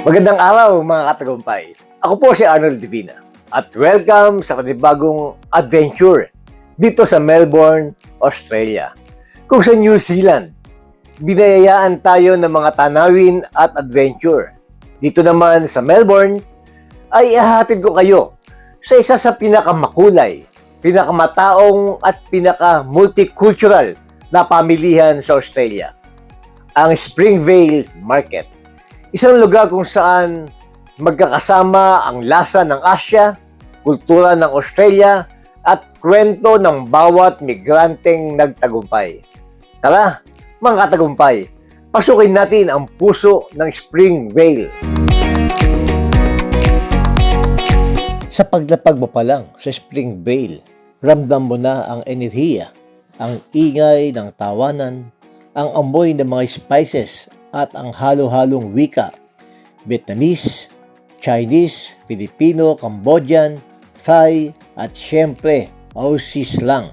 Magandang araw mga katagumpay. Ako po si Arnold Divina at welcome sa panibagong adventure dito sa Melbourne, Australia. Kung sa New Zealand, binayayaan tayo ng mga tanawin at adventure. Dito naman sa Melbourne, ay ihahatid ko kayo sa isa sa pinakamakulay, pinakamataong at pinaka-multicultural na pamilihan sa Australia, ang Springvale Market. Isang lugar kung saan magkakasama ang lasa ng Asia, kultura ng Australia, at kwento ng bawat migranteng nagtagumpay. Tara, mga katagumpay, pasukin natin ang puso ng Springvale. Sa paglapag mo pa lang sa Springvale, ramdam mo na ang enerhiya, ang ingay ng tawanan, ang amoy ng mga spices at ang halo-halong wika, Vietnamese, Chinese, Filipino, Cambodian, Thai, at syempre, Aussie slang.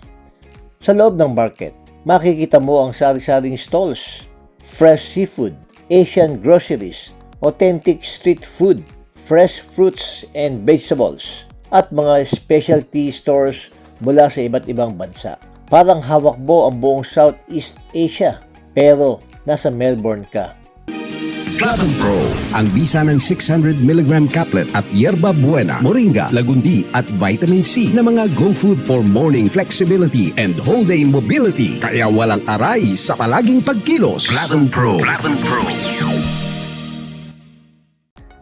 Sa loob ng market, makikita mo ang sari-saring stalls, fresh seafood, Asian groceries, authentic street food, fresh fruits and vegetables, at mga specialty stores mula sa iba't ibang bansa. Parang hawak mo ang buong Southeast Asia, pero nasa Melbourne ka. Platinum Pro, ang bisa ng 600mg caplet at yerba buena, moringa, lagundi at vitamin C na mga go food for morning flexibility and whole day mobility. Kaya walang aray sa palaging pagkilos. Platinum Pro. Platinum Pro.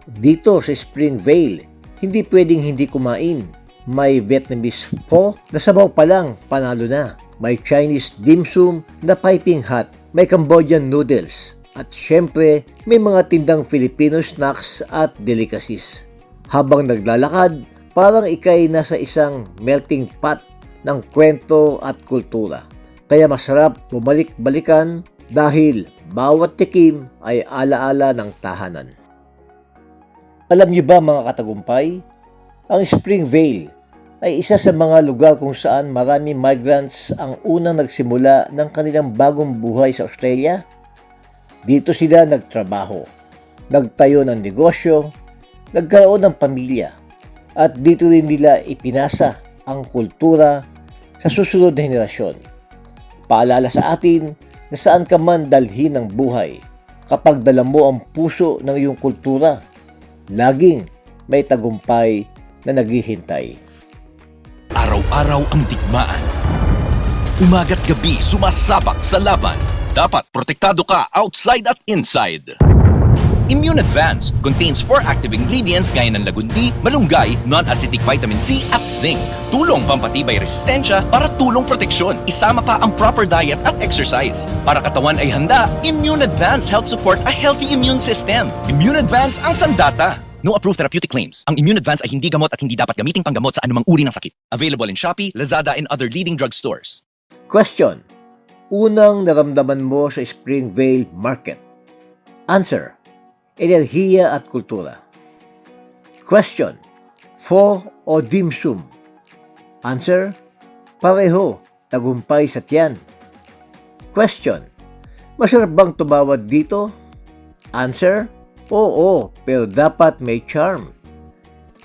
Dito sa Springvale, hindi pwedeng hindi kumain. May Vietnamese pho na sabaw pa lang, panalo na. May Chinese dim sum na piping hot. May Cambodian noodles. At syempre, may mga tindang Filipino snacks at delicacies. Habang naglalakad, parang ikay nasa isang melting pot ng kwento at kultura. Kaya masarap bumalik-balikan dahil bawat tikim ay alaala ng tahanan. Alam niyo ba mga katagumpay, ang Springvale ay isa sa mga lugar kung saan maraming migrants ang unang nagsimula ng kanilang bagong buhay sa Australia. Dito sila nagtrabaho, nagtayo ng negosyo, nagkaroon ng pamilya, at dito rin nila ipinasa ang kultura sa susunod na henerasyon. Paalala sa atin na saan ka man dalhin ng buhay, kapag dala mo ang puso ng iyong kultura, laging may tagumpay na naghihintay. Araw-araw ang digmaan. Umaga't gabi sumasabak sa laban. Dapat protektado ka outside at inside. Immune Advance contains 4 active ingredients gaya ng lagundi, malunggay, non-acidic vitamin C at zinc. Tulong pampatibay resistensya para tulong proteksyon. Isama pa ang proper diet at exercise. Para katawan ay handa, Immune Advance helps support a healthy immune system. Immune Advance ang sandata. No approved therapeutic claims. Ang Immune Advance ay hindi gamot at hindi dapat gamiting panggamot sa anumang uri ng sakit. Available in Shopee, Lazada, and other leading drugstores. Question: unang naramdaman mo sa Springvale Market? Answer: enerhiya at kultura. Question: pho o dim sum? Answer: pareho, tagumpay sa tiyan. Question: masarap bang tumawad dito? Answer: oo, pero dapat may charm.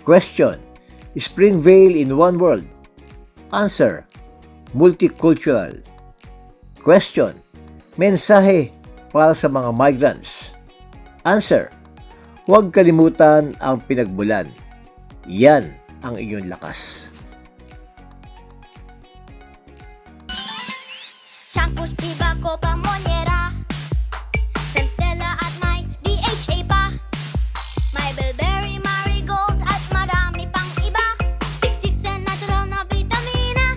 Question: Springvale in one word? Answer: multicultural. Question: mensahe para sa mga migrants? Answer: huwag kalimutan ang pinagmulan. Yan ang inyong lakas. Shampoos, Viva, Copa, Monera, Centella at may DHA pa. May Bilberry, Marigold at marami pang iba. Siksik sa natural na vitamina.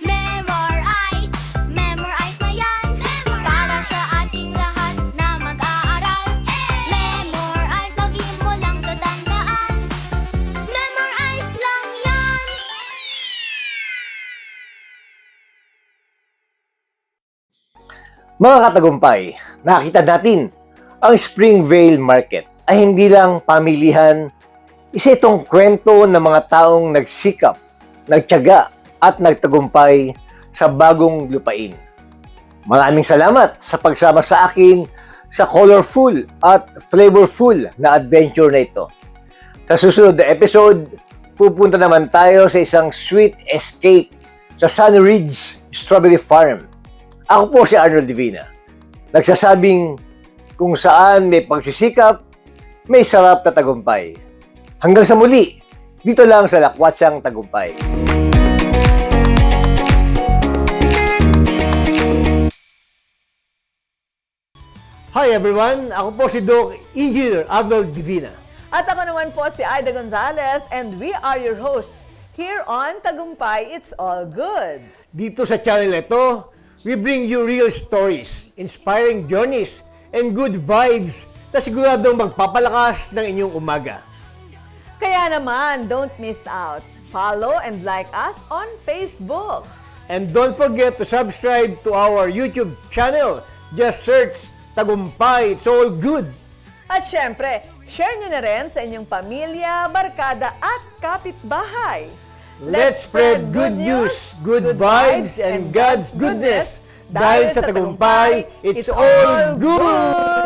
Memorize na yan. Para sa ating lahat na mag-aaral. Memorize, lagi mo lang tatandaan. Memorize lang yan. Mga katagumpay, nakita natin ang Springvale Market ay hindi lang pamilihan, isa itong kwento ng mga taong nagsikap, nagtiyaga at nagtagumpay sa bagong lupain. Maraming salamat sa pagsama sa akin sa colorful at flavorful na adventure na ito. Sa susunod na episode, pupunta naman tayo sa isang sweet escape sa Sunny Ridge Strawberry Farm. Ako po si Arnold Divina. Nagsasabing kung saan may pagsisikap, may sarap na tagumpay. Hanggang sa muli, dito lang sa Lakwatsang Tagumpay. Hi everyone! Ako po si Doc Engineer Arnold Divina. At ako naman po si Aida Gonzalez and we are your hosts here on Tagumpay It's All Good. Dito sa channel ito, we bring you real stories, inspiring journeys, and good vibes na siguradong magpapalakas ng inyong umaga. Kaya naman, don't miss out. Follow and like us on Facebook. And don't forget to subscribe to our YouTube channel. Just search Tagumpay It's All Good. At syempre, share nyo na rin sa inyong pamilya, barkada at kapitbahay. Let's spread good news, good vibes, and God's goodness. Dahil sa Tagumpay, it's all good!